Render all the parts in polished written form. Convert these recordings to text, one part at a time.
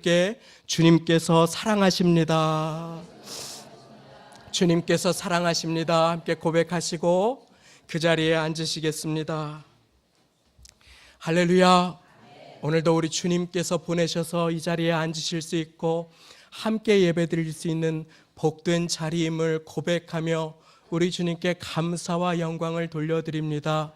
함께 주님께서 사랑하십니다. 주님께서 사랑하십니다. 함께 고백하시고 그 자리에 앉으시겠습니다. 할렐루야. 오늘도 우리 주님께서 보내셔서 이 자리에 앉으실 수 있고 함께 예배드릴 수 있는 복된 자리임을 고백하며 우리 주님께 감사와 영광을 돌려드립니다.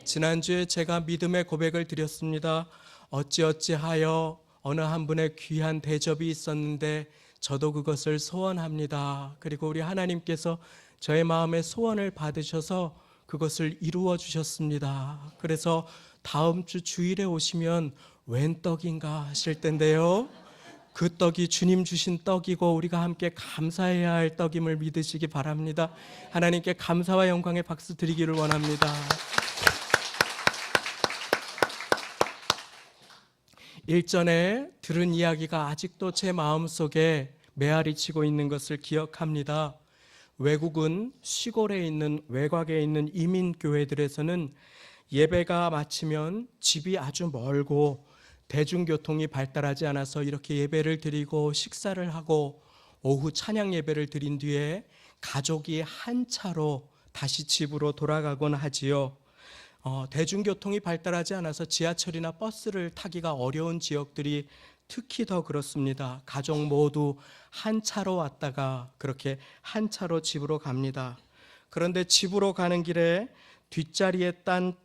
지난주에 제가 믿음의 고백을 드렸습니다. 어찌어찌하여 어느 한 분의 귀한 대접이 있었는데 저도 그것을 소원합니다. 그리고 우리 하나님께서 저의 마음의 소원을 받으셔서 그것을 이루어 주셨습니다. 그래서 다음 주 주일에 오시면 웬 떡인가 하실 텐데요, 그 떡이 주님 주신 떡이고 우리가 함께 감사해야 할 떡임을 믿으시기 바랍니다. 하나님께 감사와 영광의 박수 드리기를 원합니다. 일전에 들은 이야기가 아직도 제 마음속에 메아리 치고 있는 것을 기억합니다. 외국은 시골에 있는 외곽에 있는 이민교회들에서는 예배가 마치면 집이 아주 멀고 대중교통이 발달하지 않아서 이렇게 예배를 드리고 식사를 하고 오후 찬양 예배를 드린 뒤에 가족이 한 차로 다시 집으로 돌아가곤 하지요. 대중교통이 발달하지 않아서 지하철이나 버스를 타기가 어려운 지역들이 특히 더 그렇습니다. 가족 모두 한 차로 왔다가 그렇게 한 차로 집으로 갑니다. 그런데 집으로 가는 길에 뒷자리에 탄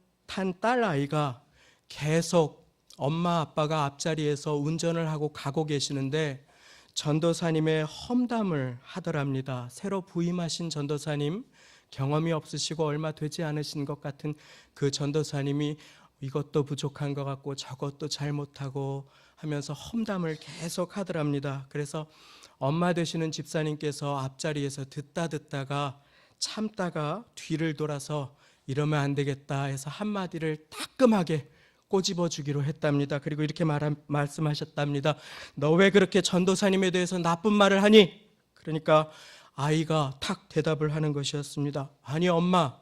딸 아이가 계속 엄마 아빠가 앞자리에서 운전을 하고 가고 계시는데 전도사님의 험담을 하더랍니다. 새로 부임하신 전도사님, 경험이 없으시고 얼마 되지 않으신 것 같은 그 전도사님이 이것도 부족한 것 같고 저것도 잘못하고 하면서 험담을 계속 하더랍니다. 그래서 엄마 되시는 집사님께서 앞자리에서 듣다가 참다가 뒤를 돌아서 이러면 안 되겠다 해서 한마디를 따끔하게 꼬집어 주기로 했답니다. 그리고 이렇게 말씀하셨답니다. 너 왜 그렇게 전도사님에 대해서 나쁜 말을 하니? 그러니까 아이가 탁 대답을 하는 것이었습니다. 아니 엄마,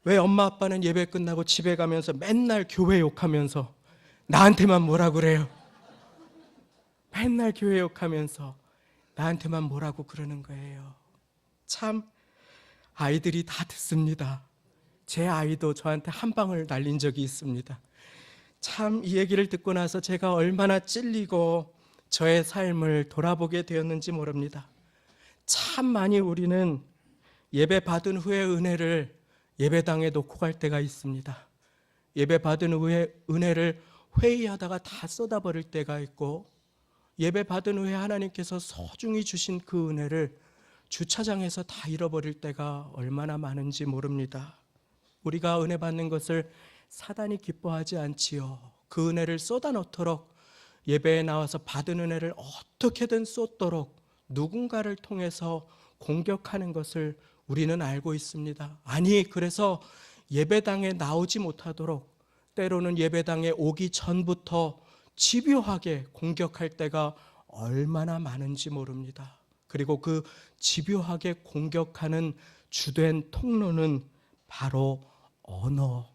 왜 엄마 아빠는 예배 끝나고 집에 가면서 맨날 교회 욕하면서 나한테만 뭐라 그래요? 맨날 교회 욕하면서 나한테만 뭐라고 그러는 거예요. 참 아이들이 다 듣습니다. 제 아이도 저한테 한 방울 날린 적이 있습니다. 참 이 얘기를 듣고 나서 제가 얼마나 찔리고 저의 삶을 돌아보게 되었는지 모릅니다. 참 많이 우리는 예배 받은 후에 은혜를 예배당에 놓고 갈 때가 있습니다. 예배 받은 후에 은혜를 회의하다가 다 쏟아버릴 때가 있고, 예배 받은 후에 하나님께서 소중히 주신 그 은혜를 주차장에서 다 잃어버릴 때가 얼마나 많은지 모릅니다. 우리가 은혜 받는 것을 사단이 기뻐하지 않지요. 그 은혜를 쏟아놓도록, 예배에 나와서 받은 은혜를 어떻게든 쏟도록 누군가를 통해서 공격하는 것을 우리는 알고 있습니다. 아니, 그래서 예배당에 나오지 못하도록 때로는 예배당에 오기 전부터 집요하게 공격할 때가 얼마나 많은지 모릅니다. 그리고 그 집요하게 공격하는 주된 통로는 바로 언어,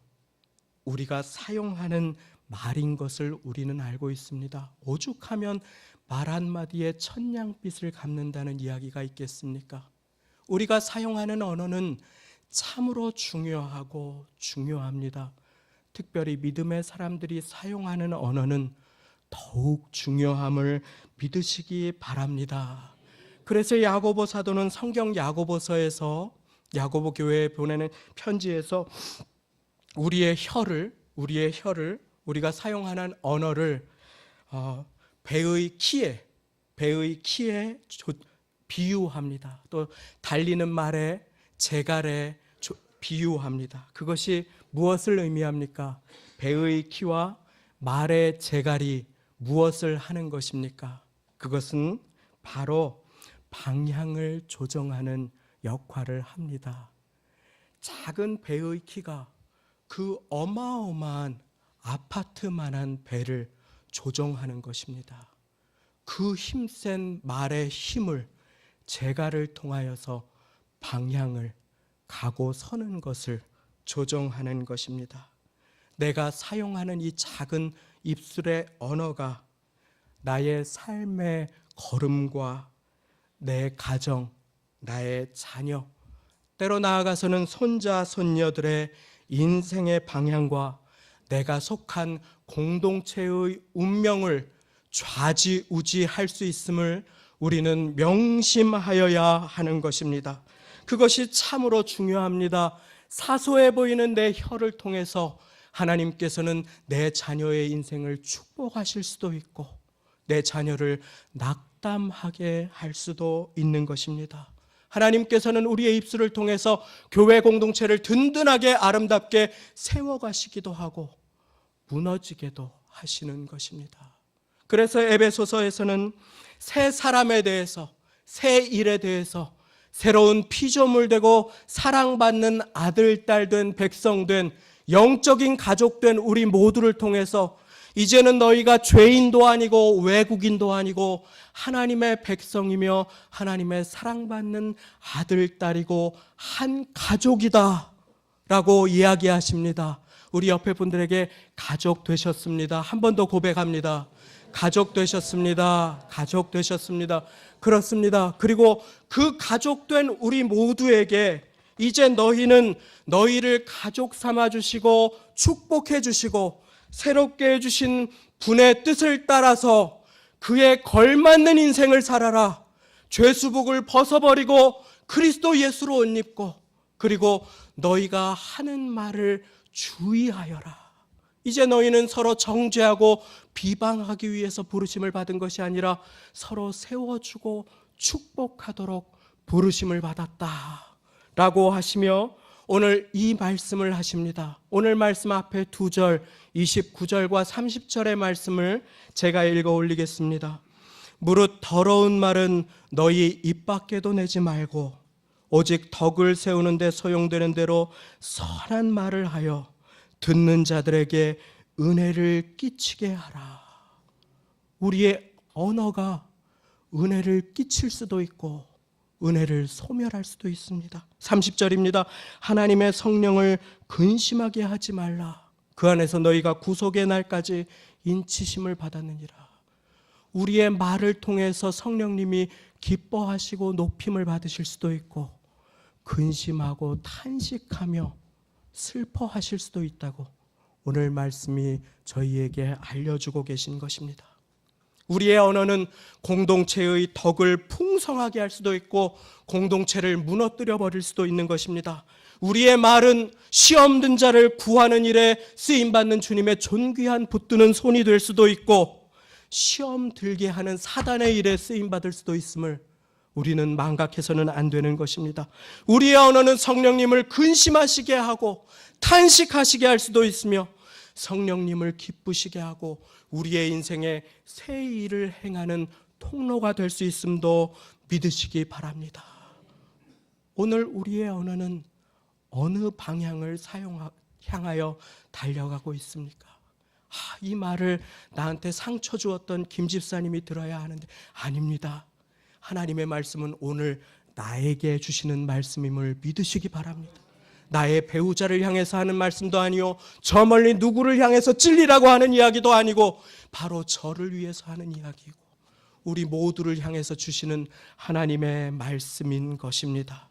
우리가 사용하는 말인 것을 우리는 알고 있습니다. 오죽하면 말 한마디에 천냥빚을 갚는다는 이야기가 있겠습니까? 우리가 사용하는 언어는 참으로 중요하고 중요합니다. 특별히 믿음의 사람들이 사용하는 언어는 더욱 중요함을 믿으시기 바랍니다. 그래서 야고보 사도는 성경 야고보서에서, 야고보 교회에 보내는 편지에서 우리의 혀를 우리가 사용하는 언어를 배의 키에 비유합니다. 또 달리는 말에 제갈에 비유합니다. 그것이 무엇을 의미합니까? 배의 키와 말의 제갈이 무엇을 하는 것입니까? 그것은 바로 방향을 조정하는 역할을 합니다. 작은 배의 키가 그 어마어마한 아파트만한 배를 조정하는 것입니다. 그 힘센 말의 힘을 제갈을 통하여서 방향을, 가고 서는 것을 조정하는 것입니다. 내가 사용하는 이 작은 입술의 언어가 나의 삶의 걸음과 내 가정, 나의 자녀, 때로 나아가서는 손자, 손녀들의 인생의 방향과 내가 속한 공동체의 운명을 좌지우지할 수 있음을 우리는 명심하여야 하는 것입니다. 그것이 참으로 중요합니다. 사소해 보이는 내 혀를 통해서 하나님께서는 내 자녀의 인생을 축복하실 수도 있고 내 자녀를 낙담하게 할 수도 있는 것입니다. 하나님께서는 우리의 입술을 통해서 교회 공동체를 든든하게 아름답게 세워가시기도 하고 무너지게도 하시는 것입니다. 그래서 에베소서에서는 새 사람에 대해서, 새 일에 대해서 새로운 피조물 되고 사랑받는 아들, 딸 된 백성 된 영적인 가족 된 우리 모두를 통해서 이제는 너희가 죄인도 아니고 외국인도 아니고 하나님의 백성이며 하나님의 사랑받는 아들, 딸이고 한 가족이다 라고 이야기하십니다. 우리 옆에 분들에게 가족 되셨습니다. 한 번 더 고백합니다. 가족 되셨습니다. 가족 되셨습니다. 그렇습니다. 그리고 그 가족된 우리 모두에게 이제 너희는 너희를 가족 삼아 주시고 축복해 주시고 새롭게 해주신 분의 뜻을 따라서 그에 걸맞는 인생을 살아라. 죄수복을 벗어버리고 그리스도 예수로 옷 입고 그리고 너희가 하는 말을 주의하여라. 이제 너희는 서로 정죄하고 비방하기 위해서 부르심을 받은 것이 아니라 서로 세워주고 축복하도록 부르심을 받았다 라고 하시며 오늘 이 말씀을 하십니다. 오늘 말씀 앞에 2절 29절과 30절의 말씀을 제가 읽어 올리겠습니다. 무릇 더러운 말은 너희 입 밖에도 내지 말고 오직 덕을 세우는 데 소용되는 대로 선한 말을 하여 듣는 자들에게 은혜를 끼치게 하라. 우리의 언어가 은혜를 끼칠 수도 있고 은혜를 소멸할 수도 있습니다. 30절입니다. 하나님의 성령을 근심하게 하지 말라. 그 안에서 너희가 구속의 날까지 인치심을 받았느니라. 우리의 말을 통해서 성령님이 기뻐하시고 높임을 받으실 수도 있고 근심하고 탄식하며 슬퍼하실 수도 있다고 오늘 말씀이 저희에게 알려주고 계신 것입니다. 우리의 언어는 공동체의 덕을 풍성하게 할 수도 있고 공동체를 무너뜨려 버릴 수도 있는 것입니다. 우리의 말은 시험 든 자를 구하는 일에 쓰임받는 주님의 존귀한 붙드는 손이 될 수도 있고 시험 들게 하는 사단의 일에 쓰임받을 수도 있음을 우리는 망각해서는 안 되는 것입니다. 우리의 언어는 성령님을 근심하시게 하고 탄식하시게 할 수도 있으며 성령님을 기쁘시게 하고 우리의 인생에 새 일을 행하는 통로가 될 수 있음도 믿으시기 바랍니다. 오늘 우리의 언어는 어느 방향을 향하여 달려가고 있습니까? 이 말을 나한테 상처 주었던 김 집사님이 들어야 하는데 아닙니다. 하나님의 말씀은 오늘 나에게 주시는 말씀임을 믿으시기 바랍니다. 나의 배우자를 향해서 하는 말씀도 아니요 저 멀리 누구를 향해서 찔리라고 하는 이야기도 아니고 바로 저를 위해서 하는 이야기고 우리 모두를 향해서 주시는 하나님의 말씀인 것입니다.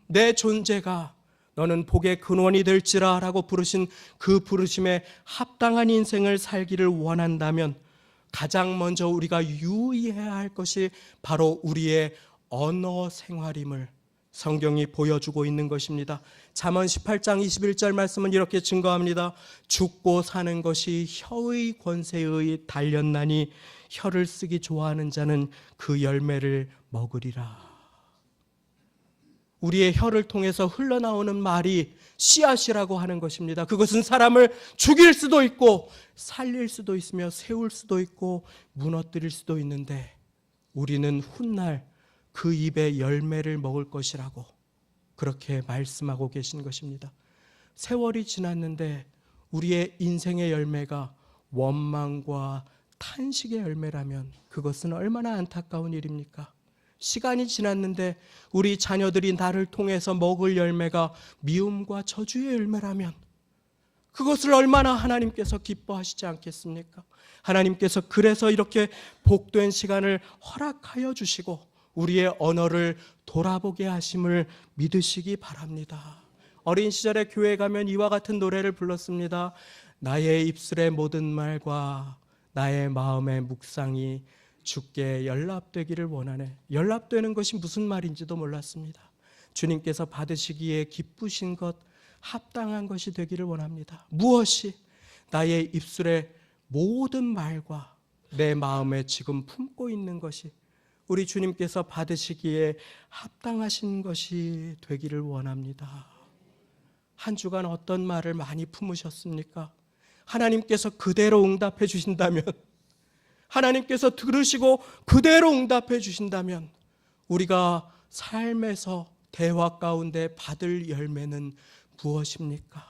내 존재가 너는 복의 근원이 될지라 라고 부르신 그 부르심에 합당한 인생을 살기를 원한다면 가장 먼저 우리가 유의해야 할 것이 바로 우리의 언어 생활임을 성경이 보여주고 있는 것입니다. 잠언 18장 21절 말씀은 이렇게 증거합니다. 죽고 사는 것이 혀의 권세의 달렸나니 혀를 쓰기 좋아하는 자는 그 열매를 먹으리라. 우리의 혀를 통해서 흘러나오는 말이 씨앗이라고 하는 것입니다. 그것은 사람을 죽일 수도 있고 살릴 수도 있으며 세울 수도 있고 무너뜨릴 수도 있는데 우리는 훗날 그 입의 열매를 먹을 것이라고 그렇게 말씀하고 계신 것입니다. 세월이 지났는데 우리의 인생의 열매가 원망과 탄식의 열매라면 그것은 얼마나 안타까운 일입니까? 시간이 지났는데 우리 자녀들이 나를 통해서 먹을 열매가 미움과 저주의 열매라면 그것을 얼마나 하나님께서 기뻐하시지 않겠습니까? 하나님께서 그래서 이렇게 복된 시간을 허락하여 주시고 우리의 언어를 돌아보게 하심을 믿으시기 바랍니다. 어린 시절에 교회 가면 이와 같은 노래를 불렀습니다. 나의 입술의 모든 말과 나의 마음의 묵상이 주께 연락되기를 원하네. 연락되는 것이 무슨 말인지도 몰랐습니다. 주님께서 받으시기에 기쁘신 것, 합당한 것이 되기를 원합니다. 무엇이? 나의 입술의 모든 말과 내 마음에 지금 품고 있는 것이 우리 주님께서 받으시기에 합당하신 것이 되기를 원합니다. 한 주간 어떤 말을 많이 품으셨습니까? 하나님께서 그대로 응답해 주신다면, 하나님께서 들으시고 그대로 응답해 주신다면 우리가 삶에서 대화 가운데 받을 열매는 무엇입니까?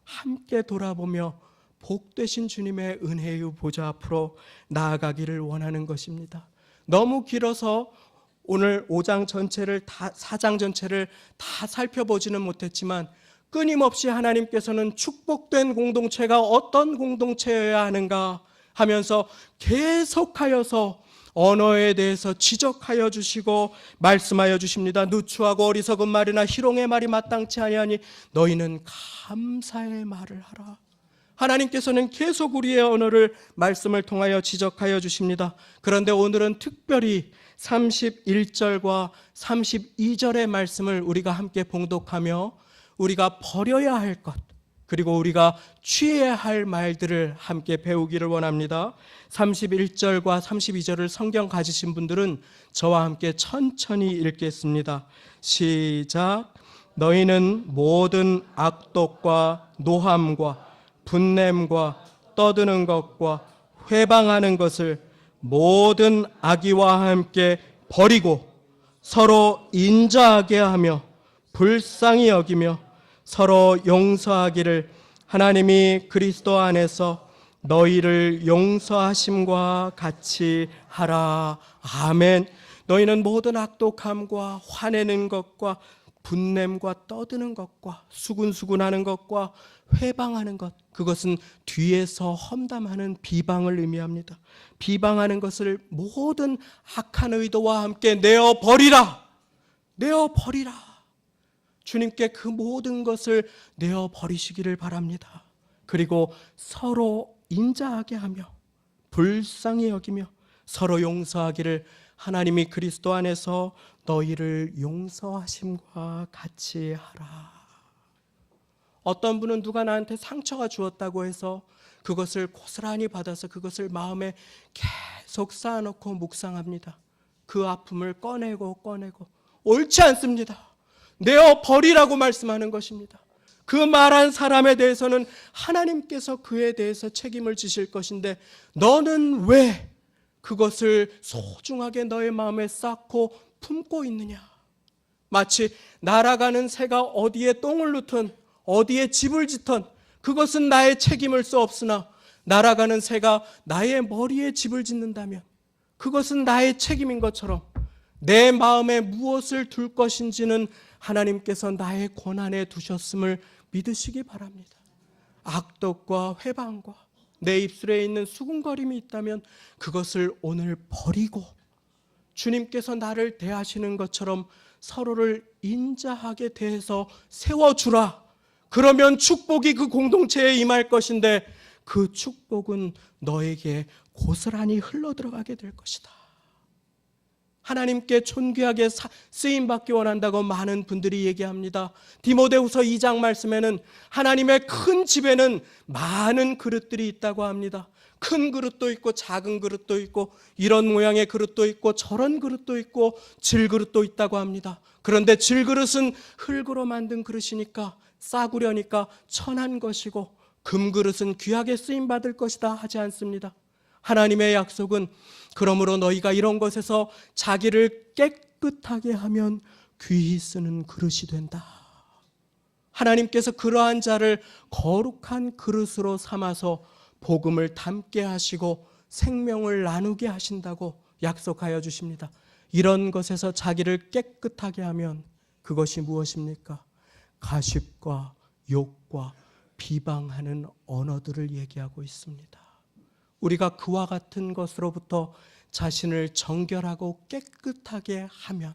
함께 돌아보며 복되신 주님의 은혜의 보좌 앞으로 나아가기를 원하는 것입니다. 너무 길어서 오늘 5장 전체를 4장 전체를 다 살펴보지는 못했지만 끊임없이 하나님께서는 축복된 공동체가 어떤 공동체여야 하는가 하면서 계속하여서 언어에 대해서 지적하여 주시고 말씀하여 주십니다. 누추하고 어리석은 말이나 희롱의 말이 마땅치 아니하니 너희는 감사의 말을 하라. 하나님께서는 계속 우리의 언어를 말씀을 통하여 지적하여 주십니다. 그런데 오늘은 특별히 31절과 32절의 말씀을 우리가 함께 봉독하며 우리가 버려야 할 것, 그리고 우리가 취해야 할 말들을 함께 배우기를 원합니다. 31절과 32절을 성경 가지신 분들은 저와 함께 천천히 읽겠습니다. 시작. 너희는 모든 악독과 노함과 분냄과 떠드는 것과 회방하는 것을 모든 악의와 함께 버리고 서로 인자하게 하며 불쌍히 여기며 서로 용서하기를 하나님이 그리스도 안에서 너희를 용서하심과 같이 하라. 아멘. 너희는 모든 악독함과 화내는 것과 분냄과 떠드는 것과 수군수군하는 것과 회방하는 것, 그것은 뒤에서 험담하는 비방을 의미합니다. 비방하는 것을 모든 악한 의도와 함께 내어버리라. 내어버리라. 주님께 그 모든 것을 내어버리시기를 바랍니다. 그리고 서로 인자하게 하며 불쌍히 여기며 서로 용서하기를 하나님이 그리스도 안에서 너희를 용서하심과 같이 하라. 어떤 분은 누가 나한테 상처가 주었다고 해서 그것을 고스란히 받아서 그것을 마음에 계속 쌓아놓고 묵상합니다. 그 아픔을 꺼내고 옳지 않습니다. 내어버리라고 말씀하는 것입니다. 그 말한 사람에 대해서는 하나님께서 그에 대해서 책임을 지실 것인데 너는 왜 그것을 소중하게 너의 마음에 쌓고 품고 있느냐? 마치 날아가는 새가 어디에 똥을 누든 어디에 집을 짓든 그것은 나의 책임일 수 없으나 날아가는 새가 나의 머리에 집을 짓는다면 그것은 나의 책임인 것처럼 내 마음에 무엇을 둘 것인지는 하나님께서 나의 권한에 두셨음을 믿으시기 바랍니다. 악독과 회방과 내 입술에 있는 수군거림이 있다면 그것을 오늘 버리고 주님께서 나를 대하시는 것처럼 서로를 인자하게 대해서 세워주라. 그러면 축복이 그 공동체에 임할 것인데 그 축복은 너에게 고스란히 흘러들어가게 될 것이다. 하나님께 존귀하게 쓰임받기 원한다고 많은 분들이 얘기합니다. 디모데후서 2장 말씀에는 하나님의 큰 집에는 많은 그릇들이 있다고 합니다. 큰 그릇도 있고 작은 그릇도 있고 이런 모양의 그릇도 있고 저런 그릇도 있고 질그릇도 있다고 합니다. 그런데 질그릇은 흙으로 만든 그릇이니까 싸구려니까 천한 것이고 금그릇은 귀하게 쓰임받을 것이다 하지 않습니다. 하나님의 약속은 그러므로 너희가 이런 것에서 자기를 깨끗하게 하면 귀히 쓰는 그릇이 된다. 하나님께서 그러한 자를 거룩한 그릇으로 삼아서 복음을 담게 하시고 생명을 나누게 하신다고 약속하여 주십니다. 이런 것에서 자기를 깨끗하게 하면 그것이 무엇입니까? 가십과 욕과 비방하는 언어들을 얘기하고 있습니다. 우리가 그와 같은 것으로부터 자신을 정결하고 깨끗하게 하면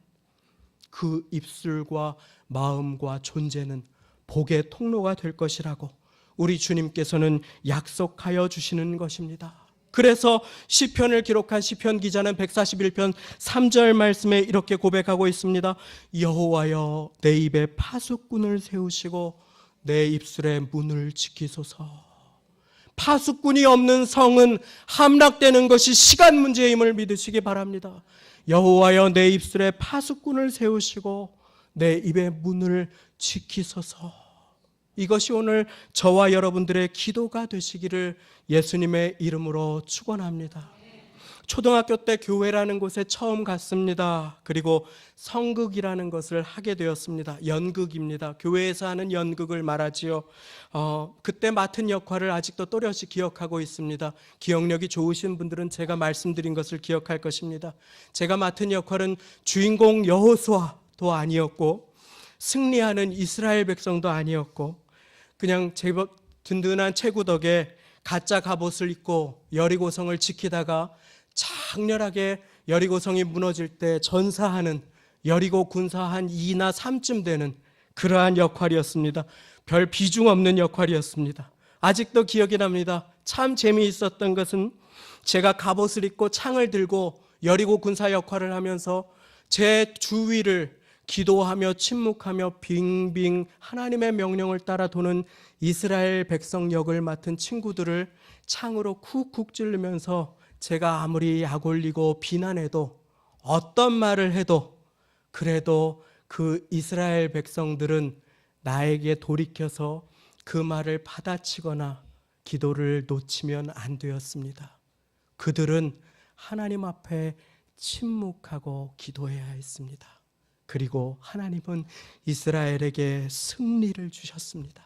그 입술과 마음과 존재는 복의 통로가 될 것이라고 우리 주님께서는 약속하여 주시는 것입니다. 그래서 시편을 기록한 시편 기자는 141편 3절 말씀에 이렇게 고백하고 있습니다. 여호와여, 내 입에 파수꾼을 세우시고 내 입술의 문을 지키소서. 파수꾼이 없는 성은 함락되는 것이 시간 문제임을 믿으시기 바랍니다. 여호와여, 내 입술에 파수꾼을 세우시고 내 입의 문을 지키소서. 이것이 오늘 저와 여러분들의 기도가 되시기를 예수님의 이름으로 축원합니다. 초등학교 때 교회라는 곳에 처음 갔습니다. 그리고 성극이라는 것을 하게 되었습니다. 연극입니다. 교회에서 하는 연극을 말하지요. 그때 맡은 역할을 아직도 또렷이 기억하고 있습니다. 기억력이 좋으신 분들은 제가 말씀드린 것을 기억할 것입니다. 제가 맡은 역할은 주인공 여호수아도 아니었고 승리하는 이스라엘 백성도 아니었고 그냥 제법 든든한 체구 덕에 가짜 갑옷을 입고 여리고성을 지키다가 장렬하게 여리고성이 무너질 때 전사하는 여리고 군사 한 2나 3쯤 되는 그러한 역할이었습니다. 별 비중 없는 역할이었습니다. 아직도 기억이 납니다. 참 재미있었던 것은 제가 갑옷을 입고 창을 들고 여리고 군사 역할을 하면서 제 주위를 기도하며 침묵하며 빙빙 하나님의 명령을 따라 도는 이스라엘 백성 역을 맡은 친구들을 창으로 쿡쿡 찌르면서 제가 아무리 약 올리고 비난해도 어떤 말을 해도 그래도 그 이스라엘 백성들은 나에게 돌이켜서 그 말을 받아치거나 기도를 놓치면 안 되었습니다. 그들은 하나님 앞에 침묵하고 기도해야 했습니다. 그리고 하나님은 이스라엘에게 승리를 주셨습니다.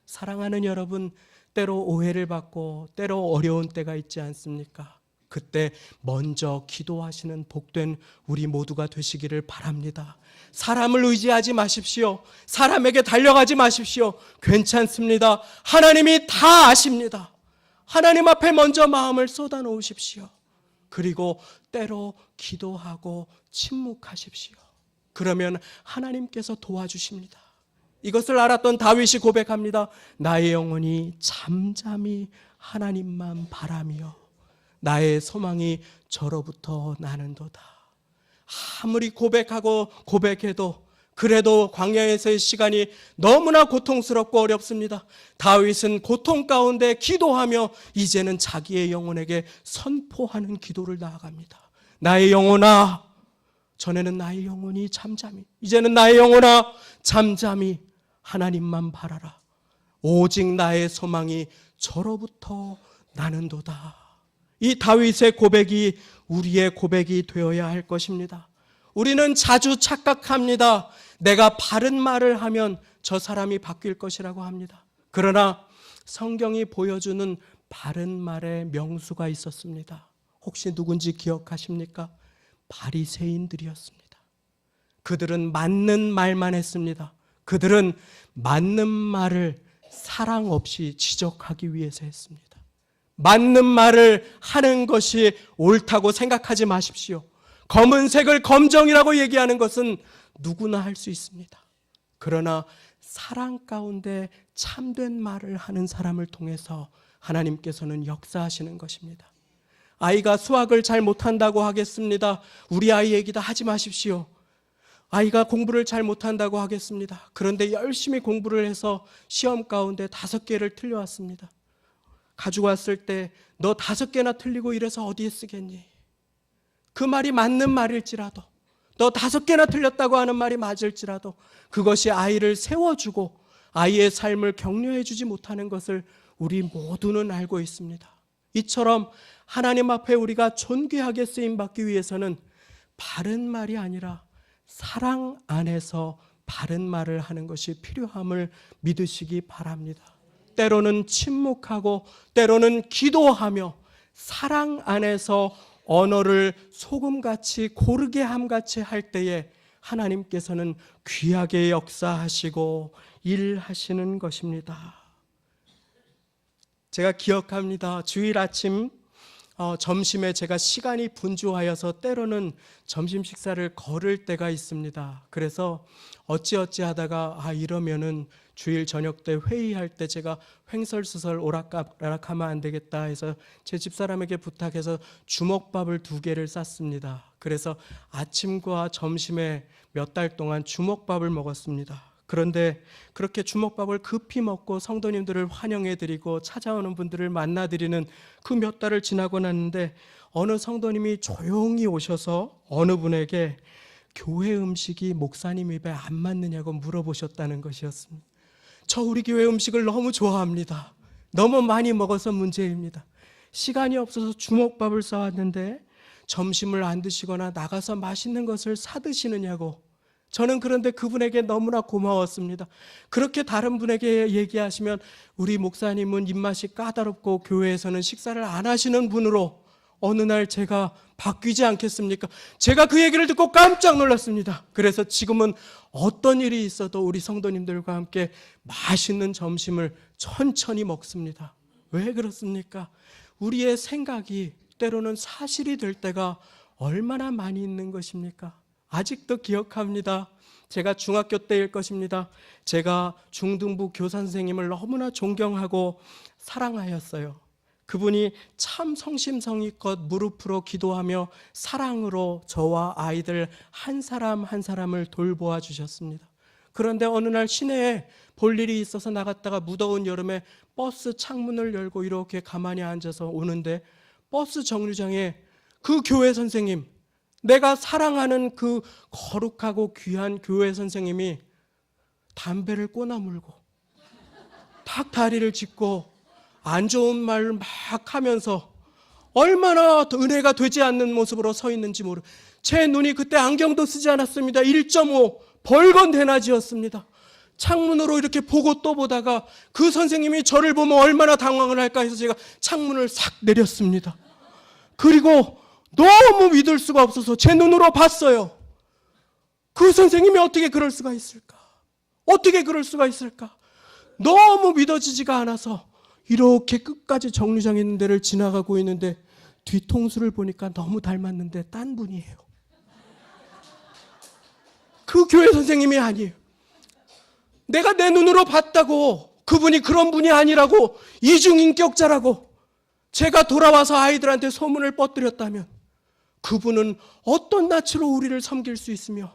사랑하는 여러분, 때로 오해를 받고 때로 어려운 때가 있지 않습니까? 그때 먼저 기도하시는 복된 우리 모두가 되시기를 바랍니다. 사람을 의지하지 마십시오. 사람에게 달려가지 마십시오. 괜찮습니다. 하나님이 다 아십니다. 하나님 앞에 먼저 마음을 쏟아 놓으십시오. 그리고 때로 기도하고 침묵하십시오. 그러면 하나님께서 도와주십니다. 이것을 알았던 다윗이 고백합니다. 나의 영혼이 잠잠히 하나님만 바라며 나의 소망이 저로부터 나는도다. 아무리 고백하고 고백해도 그래도 광야에서의 시간이 너무나 고통스럽고 어렵습니다. 다윗은 고통 가운데 기도하며 이제는 자기의 영혼에게 선포하는 기도를 나아갑니다. 나의 영혼아, 전에는 나의 영혼이 잠잠히, 이제는 나의 영혼아 잠잠히 하나님만 바라라. 오직 나의 소망이 저로부터 나는도다. 이 다윗의 고백이 우리의 고백이 되어야 할 것입니다. 우리는 자주 착각합니다. 내가 바른 말을 하면 저 사람이 바뀔 것이라고 합니다. 그러나 성경이 보여주는 바른 말의 명수가 있었습니다. 혹시 누군지 기억하십니까? 바리새인들이었습니다. 그들은 맞는 말만 했습니다. 그들은 맞는 말을 사랑 없이 지적하기 위해서 했습니다. 맞는 말을 하는 것이 옳다고 생각하지 마십시오. 검은색을 검정이라고 얘기하는 것은 누구나 할 수 있습니다. 그러나 사랑 가운데 참된 말을 하는 사람을 통해서 하나님께서는 역사하시는 것입니다. 아이가 수학을 잘 못한다고 하겠습니다. 우리 아이 얘기다 하지 마십시오. 아이가 공부를 잘 못한다고 하겠습니다. 그런데 열심히 공부를 해서 시험 가운데 5개를 틀려왔습니다. 가지고 왔을 때 너 5개나 틀리고 이래서 어디에 쓰겠니? 그 말이 맞는 말일지라도, 너 5개나 틀렸다고 하는 말이 맞을지라도 그것이 아이를 세워주고 아이의 삶을 격려해주지 못하는 것을 우리 모두는 알고 있습니다. 이처럼 하나님 앞에 우리가 존귀하게 쓰임받기 위해서는 바른 말이 아니라 사랑 안에서 바른 말을 하는 것이 필요함을 믿으시기 바랍니다. 때로는 침묵하고 때로는 기도하며 사랑 안에서 언어를 소금같이 고르게 함같이 할 때에 하나님께서는 귀하게 역사하시고 일하시는 것입니다. 제가 기억합니다. 주일 아침 점심에 제가 시간이 분주하여서 때로는 점심 식사를 거를 때가 있습니다. 그래서 어찌어찌 하다가 이러면은 주일 저녁 때 회의할 때 제가 횡설수설 오락가락하면 안 되겠다 해서 제 집사람에게 부탁해서 주먹밥을 2개를 쌌습니다. 그래서 아침과 점심에 몇 달 동안 주먹밥을 먹었습니다. 그런데 그렇게 주먹밥을 급히 먹고 성도님들을 환영해드리고 찾아오는 분들을 만나드리는 그 몇 달을 지나고 났는데 어느 성도님이 조용히 오셔서 어느 분에게 교회 음식이 목사님 입에 안 맞느냐고 물어보셨다는 것이었습니다. 저 우리 교회 음식을 너무 좋아합니다. 너무 많이 먹어서 문제입니다. 시간이 없어서 주먹밥을 싸왔는데 점심을 안 드시거나 나가서 맛있는 것을 사 드시느냐고. 저는 그런데 그분에게 너무나 고마웠습니다. 그렇게 다른 분에게 얘기하시면 우리 목사님은 입맛이 까다롭고 교회에서는 식사를 안 하시는 분으로 어느 날 제가 바뀌지 않겠습니까? 제가 그 얘기를 듣고 깜짝 놀랐습니다. 그래서 지금은 어떤 일이 있어도 우리 성도님들과 함께 맛있는 점심을 천천히 먹습니다. 왜 그렇습니까? 우리의 생각이 때로는 사실이 될 때가 얼마나 많이 있는 것입니까? 아직도 기억합니다. 제가 중학교 때일 것입니다. 제가 중등부 교사 선생님을 너무나 존경하고 사랑하였어요. 그분이 참 성심성의껏 무릎으로 기도하며 사랑으로 저와 아이들 한 사람 한 사람을 돌보아 주셨습니다. 그런데 어느 날 시내에 볼 일이 있어서 나갔다가 무더운 여름에 버스 창문을 열고 이렇게 가만히 앉아서 오는데 버스 정류장에 그 교회 선생님, 내가 사랑하는 그 거룩하고 귀한 교회 선생님이 담배를 꼬나 물고 탁 다리를 짚고 안 좋은 말 막 하면서 얼마나 은혜가 되지 않는 모습으로 서 있는지 제 눈이 그때 안경도 쓰지 않았습니다. 1.5 벌건 대낮이었습니다. 창문으로 이렇게 보고 또 보다가 그 선생님이 저를 보면 얼마나 당황을 할까 해서 제가 창문을 싹 내렸습니다. 그리고 너무 믿을 수가 없어서 제 눈으로 봤어요. 그 선생님이 어떻게 그럴 수가 있을까? 어떻게 그럴 수가 있을까? 너무 믿어지지가 않아서 이렇게 끝까지 정류장에 있는 데를 지나가고 있는데 뒤통수를 보니까 너무 닮았는데 딴 분이에요. 그 교회 선생님이 아니에요. 내가 내 눈으로 봤다고 그분이 그런 분이 아니라고 이중인격자라고 제가 돌아와서 아이들한테 소문을 뻗드렸다면 그분은 어떤 낯으로 우리를 섬길 수 있으며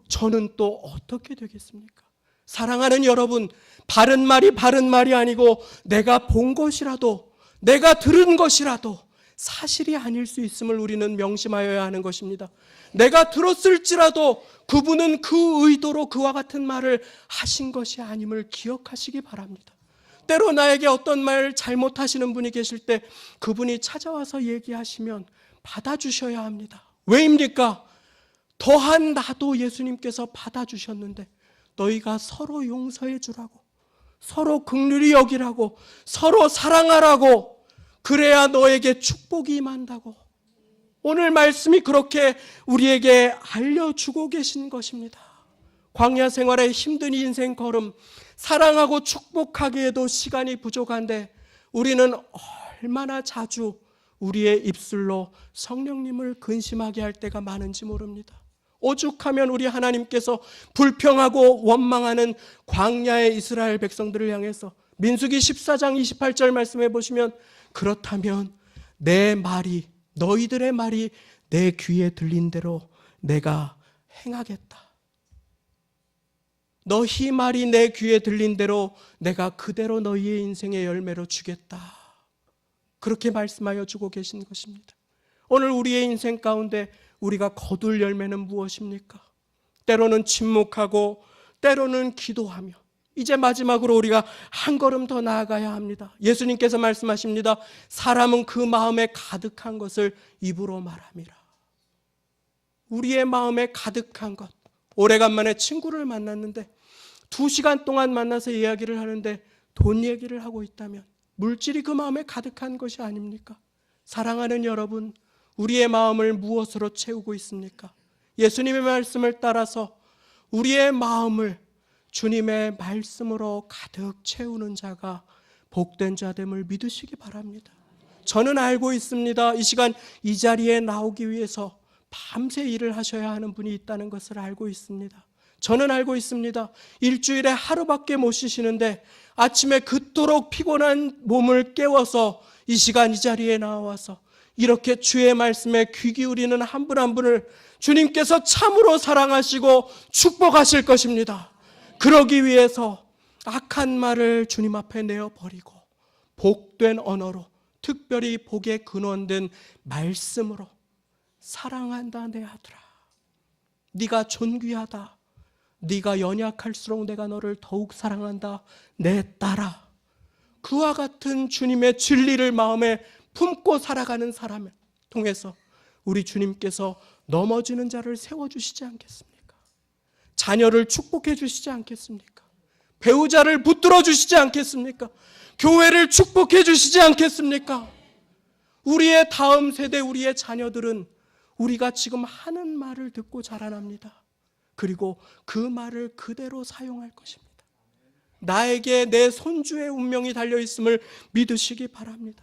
저는 또 어떻게 되겠습니까? 사랑하는 여러분, 바른 말이 아니고 내가 본 것이라도 내가 들은 것이라도 사실이 아닐 수 있음을 우리는 명심하여야 하는 것입니다. 내가 들었을지라도 그분은 그 의도로 그와 같은 말을 하신 것이 아님을 기억하시기 바랍니다. 때로 나에게 어떤 말 잘못하시는 분이 계실 때 그분이 찾아와서 얘기하시면 받아주셔야 합니다. 왜입니까? 더한 나도 예수님께서 받아주셨는데 너희가 서로 용서해 주라고, 서로 긍휼히 여기라고, 서로 사랑하라고, 그래야 너에게 축복이 임한다고. 오늘 말씀이 그렇게 우리에게 알려주고 계신 것입니다. 광야 생활의 힘든 인생 걸음, 사랑하고 축복하기에도 시간이 부족한데 우리는 얼마나 자주 우리의 입술로 성령님을 근심하게 할 때가 많은지 모릅니다. 오죽하면 우리 하나님께서 불평하고 원망하는 광야의 이스라엘 백성들을 향해서 민수기 14장 28절 말씀해 보시면 그렇다면 내 말이, 너희들의 말이 내 귀에 들린 대로 내가 행하겠다. 너희 말이 내 귀에 들린 대로 내가 그대로 너희의 인생의 열매로 주겠다. 그렇게 말씀하여 주고 계신 것입니다. 오늘 우리의 인생 가운데 우리가 거둘 열매는 무엇입니까? 때로는 침묵하고 때로는 기도하며 이제 마지막으로 우리가 한 걸음 더 나아가야 합니다. 예수님께서 말씀하십니다. 사람은 그 마음에 가득한 것을 입으로 말함이라. 우리의 마음에 가득한 것. 오래간만에 친구를 만났는데 2시간 동안 만나서 이야기를 하는데 돈 얘기를 하고 있다면 물질이 그 마음에 가득한 것이 아닙니까? 사랑하는 여러분, 우리의 마음을 무엇으로 채우고 있습니까? 예수님의 말씀을 따라서 우리의 마음을 주님의 말씀으로 가득 채우는 자가 복된 자됨을 믿으시기 바랍니다. 저는 알고 있습니다. 이 시간 이 자리에 나오기 위해서 밤새 일을 하셔야 하는 분이 있다는 것을 알고 있습니다. 저는 알고 있습니다. 일주일에 하루밖에 못 쉬시는데 아침에 그토록 피곤한 몸을 깨워서 이 시간 이 자리에 나와서 이렇게 주의 말씀에 귀 기울이는 한 분 한 분을 주님께서 참으로 사랑하시고 축복하실 것입니다. 그러기 위해서 악한 말을 주님 앞에 내어버리고 복된 언어로, 특별히 복의 근원된 말씀으로 사랑한다 내 아들아, 네가 존귀하다, 네가 연약할수록 내가 너를 더욱 사랑한다 내 딸아, 그와 같은 주님의 진리를 마음에 품고 살아가는 사람을 통해서 우리 주님께서 넘어지는 자를 세워주시지 않겠습니까? 자녀를 축복해 주시지 않겠습니까? 배우자를 붙들어 주시지 않겠습니까? 교회를 축복해 주시지 않겠습니까? 우리의 다음 세대, 우리의 자녀들은 우리가 지금 하는 말을 듣고 자라납니다. 그리고 그 말을 그대로 사용할 것입니다. 나에게 내 손주의 운명이 달려있음을 믿으시기 바랍니다.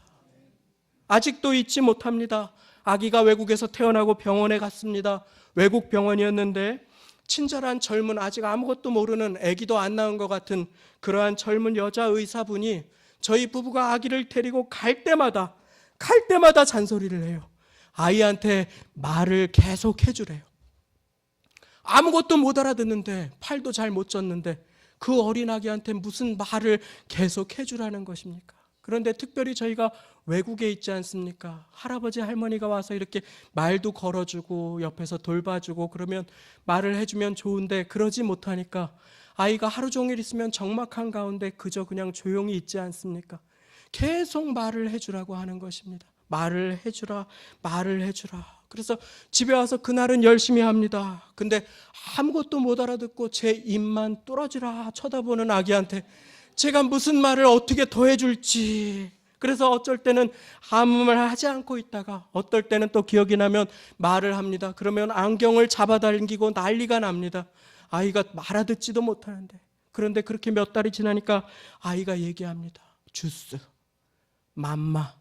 아직도 잊지 못합니다. 아기가 외국에서 태어나고 병원에 갔습니다. 외국 병원이었는데 친절한 젊은, 아직 아무것도 모르는, 아기도 안 낳은 것 같은 그러한 젊은 여자 의사분이 저희 부부가 아기를 데리고 갈 때마다 잔소리를 해요. 아이한테 말을 계속 해주래요. 아무것도 못 알아듣는데, 팔도 잘 못 젓는데 그 어린 아기한테 무슨 말을 계속 해주라는 것입니까? 그런데 특별히 저희가 외국에 있지 않습니까? 할아버지 할머니가 와서 이렇게 말도 걸어주고 옆에서 돌봐주고 그러면 말을 해주면 좋은데, 그러지 못하니까 아이가 하루 종일 있으면 적막한 가운데 그저 그냥 조용히 있지 않습니까? 계속 말을 해주라고 하는 것입니다. 말을 해주라, 말을 해주라. 그래서 집에 와서 그날은 열심히 합니다. 근데 아무것도 못 알아듣고 제 입만 뚫어지라 쳐다보는 아기한테 제가 무슨 말을 어떻게 더 해줄지, 그래서 어쩔 때는 아무 말 하지 않고 있다가 어떨 때는 또 기억이 나면 말을 합니다. 그러면 안경을 잡아당기고 난리가 납니다. 아이가 알아듣지도 못하는데. 그런데 그렇게 몇 달이 지나니까 아이가 얘기합니다. 주스, 맘마,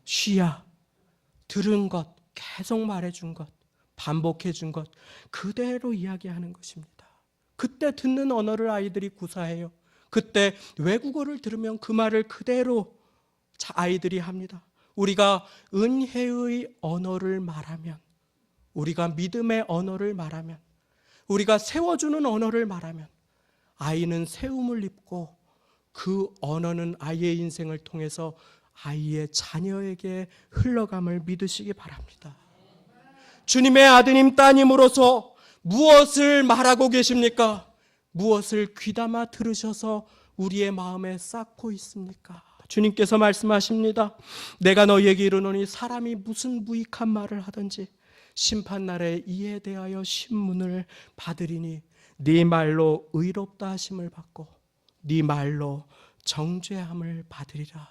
쉬야, 들은 것, 계속 말해준 것, 반복해준 것 그대로 이야기하는 것입니다. 그때 듣는 언어를 아이들이 구사해요. 그때 외국어를 들으면 그 말을 그대로 아이들이 합니다. 우리가 은혜의 언어를 말하면, 우리가 믿음의 언어를 말하면, 우리가 세워주는 언어를 말하면 아이는 세움을 입고 그 언어는 아이의 인생을 통해서 아이의 자녀에게 흘러감을 믿으시기 바랍니다. 주님의 아드님 따님으로서 무엇을 말하고 계십니까? 무엇을 귀담아 들으셔서 우리의 마음에 쌓고 있습니까? 주님께서 말씀하십니다. 내가 너희에게 이르노니 사람이 무슨 무익한 말을 하든지 심판날에 이에 대하여 신문을 받으리니 네 말로 의롭다 하심을 받고 네 말로 정죄함을 받으리라.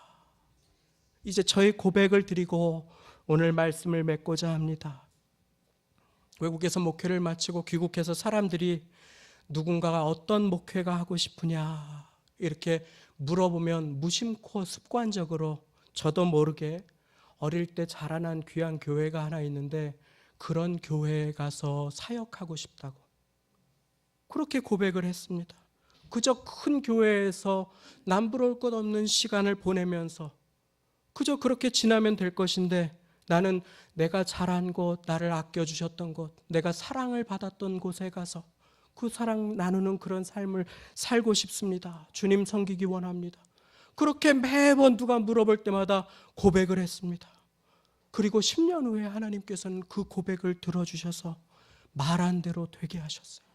이제 저의 고백을 드리고 오늘 말씀을 맺고자 합니다. 외국에서 목회를 마치고 귀국해서 사람들이 누군가가 어떤 목회가 하고 싶으냐 이렇게 물어보면 무심코 습관적으로 저도 모르게 어릴 때 자라난 귀한 교회가 하나 있는데 그런 교회에 가서 사역하고 싶다고 그렇게 고백을 했습니다. 그저 큰 교회에서 남부러울 것 없는 시간을 보내면서 그저 그렇게 지나면 될 것인데 나는 내가 자란 곳, 나를 아껴주셨던 곳, 내가 사랑을 받았던 곳에 가서 그 사랑 나누는 그런 삶을 살고 싶습니다. 주님 섬기기 원합니다. 그렇게 매번 누가 물어볼 때마다 고백을 했습니다. 그리고 10년 후에 하나님께서는 그 고백을 들어주셔서 말한 대로 되게 하셨어요.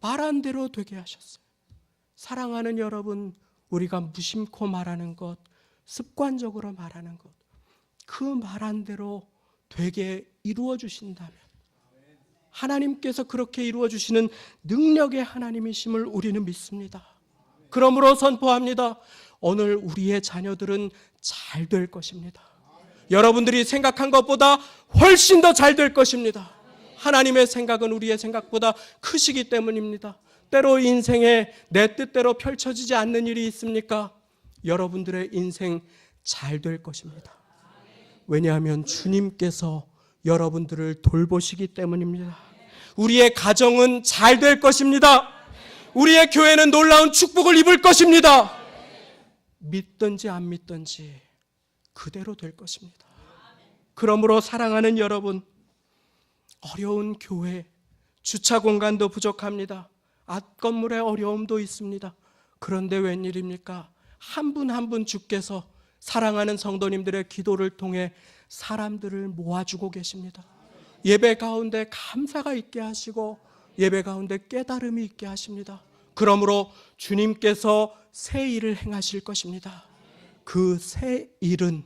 말한 대로 되게 하셨어요. 사랑하는 여러분, 우리가 무심코 말하는 것, 습관적으로 말하는 것, 그 말한 대로 되게 이루어 주신다면 하나님께서 그렇게 이루어 주시는 능력의 하나님이심을 우리는 믿습니다. 그러므로 선포합니다. 오늘 우리의 자녀들은 잘 될 것입니다. 여러분들이 생각한 것보다 훨씬 더 잘 될 것입니다. 하나님의 생각은 우리의 생각보다 크시기 때문입니다. 때로 인생에 내 뜻대로 펼쳐지지 않는 일이 있습니까? 여러분들의 인생 잘 될 것입니다. 왜냐하면 주님께서 여러분들을 돌보시기 때문입니다. 우리의 가정은 잘 될 것입니다. 우리의 교회는 놀라운 축복을 입을 것입니다. 믿든지 안 믿든지 그대로 될 것입니다. 그러므로 사랑하는 여러분, 어려운 교회, 주차 공간도 부족합니다. 앞 건물에 어려움도 있습니다. 그런데 웬일입니까? 한 분 한 분 주께서 사랑하는 성도님들의 기도를 통해 사람들을 모아주고 계십니다. 예배 가운데 감사가 있게 하시고 예배 가운데 깨달음이 있게 하십니다. 그러므로 주님께서 새 일을 행하실 것입니다. 그 새 일은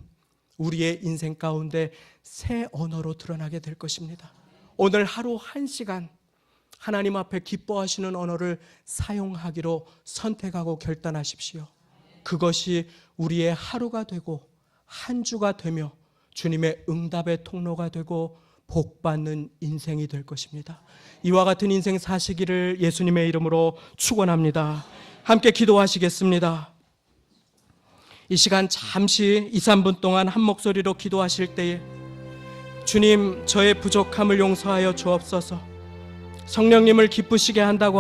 우리의 인생 가운데 새 언어로 드러나게 될 것입니다. 오늘 하루 1시간 하나님 앞에 기뻐하시는 언어를 사용하기로 선택하고 결단하십시오. 그것이 우리의 하루가 되고 한 주가 되며 주님의 응답의 통로가 되고 복받는 인생이 될 것입니다. 이와 같은 인생 사시기를 예수님의 이름으로 축원합니다. 함께 기도하시겠습니다. 이 시간 잠시 2, 3분 동안 한 목소리로 기도하실 때에 주님, 저의 부족함을 용서하여 주옵소서. 성령님을 기쁘시게 한다고